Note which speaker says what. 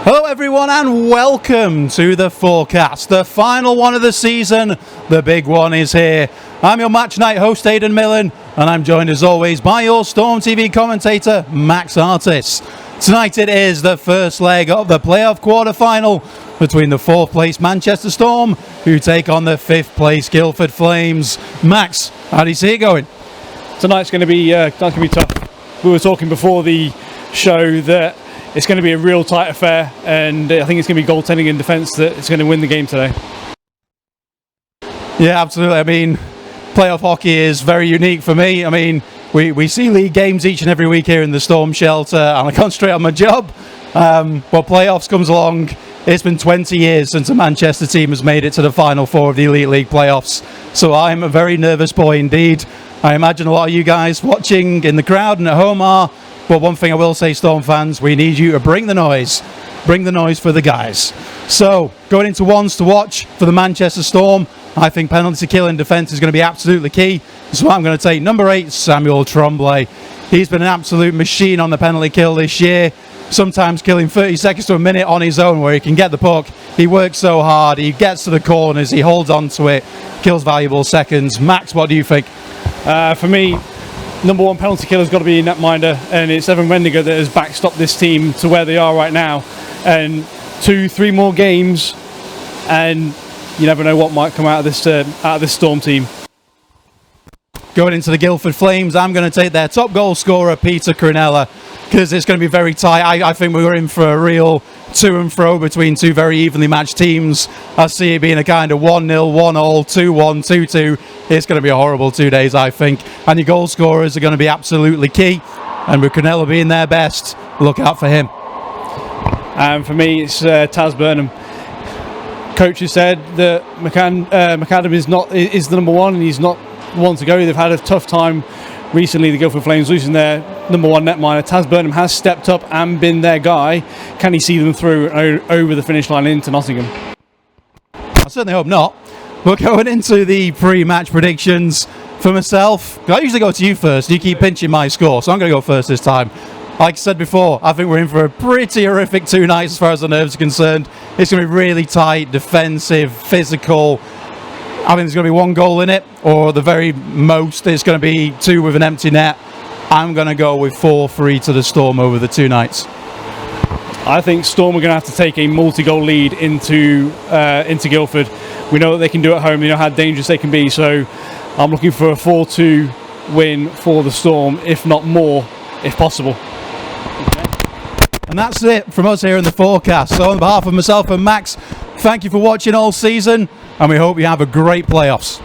Speaker 1: Hello everyone and welcome to the forecast, the final one of the season. The big one is here. I'm your match night host Aidan Millen and I'm joined as always by your Storm TV commentator Max Artis. Tonight it is the first leg of the playoff quarter-final between the 4th place Manchester Storm who take on the 5th place Guildford Flames. Max, how do you see it going?
Speaker 2: Tonight's going to be tough. We were talking before the show that it's going to be a real tight affair, and I think it's going to be goaltending and defence that is going to win the game today.
Speaker 1: Yeah, absolutely. I mean, playoff hockey is very unique for me. I mean, we see league games each and every week here in the Storm Shelter, and I concentrate on my job. Well, playoffs comes along. It's been 20 years since a Manchester team has made it to the Final Four of the Elite League playoffs. So I'm a very nervous boy indeed. I imagine a lot of you guys watching in the crowd and at home are. But one thing I will say, Storm fans, we need you to bring the noise. Bring the noise for the guys. So, going into ones to watch for the Manchester Storm, I think penalty kill in defence is going to be absolutely key. So I'm going to take number 8, Samuel Tremblay. He's been an absolute machine on the penalty kill this year, sometimes killing 30 seconds to a minute on his own where he can get the puck. He works so hard, he gets to the corners, he holds on to it, kills valuable seconds. Max, what do you think?
Speaker 2: For me, number 1 penalty killer's got to be netminder, and it's Evan Wendiger that has backstopped this team to where they are right now. And 2-3 more games, and you never know what might come out of this Storm team.
Speaker 1: Going into the Guildford Flames, I'm going to take their top goal scorer, Peter Cronella, because it's going to be very tight. I think we're in for a real to and fro between two very evenly matched teams. I see it being a kind of 1-0, 1-all, 2-1, 2-2. It's going to be a horrible 2 days, I think. And your goal scorers are going to be absolutely key. And with Cronella being their best, look out for him.
Speaker 2: And for me, it's Taz Burnham. Coach has said that McAdam is the number 1, and he's not the one to go. They've had a tough time recently, the Guildford Flames losing their number 1 netminder. Taz Burnham has stepped up and been their guy. Can he see them through over the finish line into Nottingham?
Speaker 1: I certainly hope not. We're going into the pre-match predictions. For myself, I usually go to you first. You keep pinching my score, so I'm going to go first this time. Like I said before, I think we're in for a pretty horrific 2 nights as far as the nerves are concerned. It's going to be really tight, defensive, physical. I think there's going to be 1 goal in it, or the very most, it's going to be 2 with an empty net. I'm going to go with 4-3 to the Storm over the 2 nights.
Speaker 2: I think Storm are going to have to take a multi-goal lead into Guildford. We know that they can do it at home. We know how dangerous they can be. So I'm looking for a 4-2 win for the Storm, if not more, if possible.
Speaker 1: And that's it from us here in the forecast. So on behalf of myself and Max, thank you for watching all season, and we hope you have a great playoffs.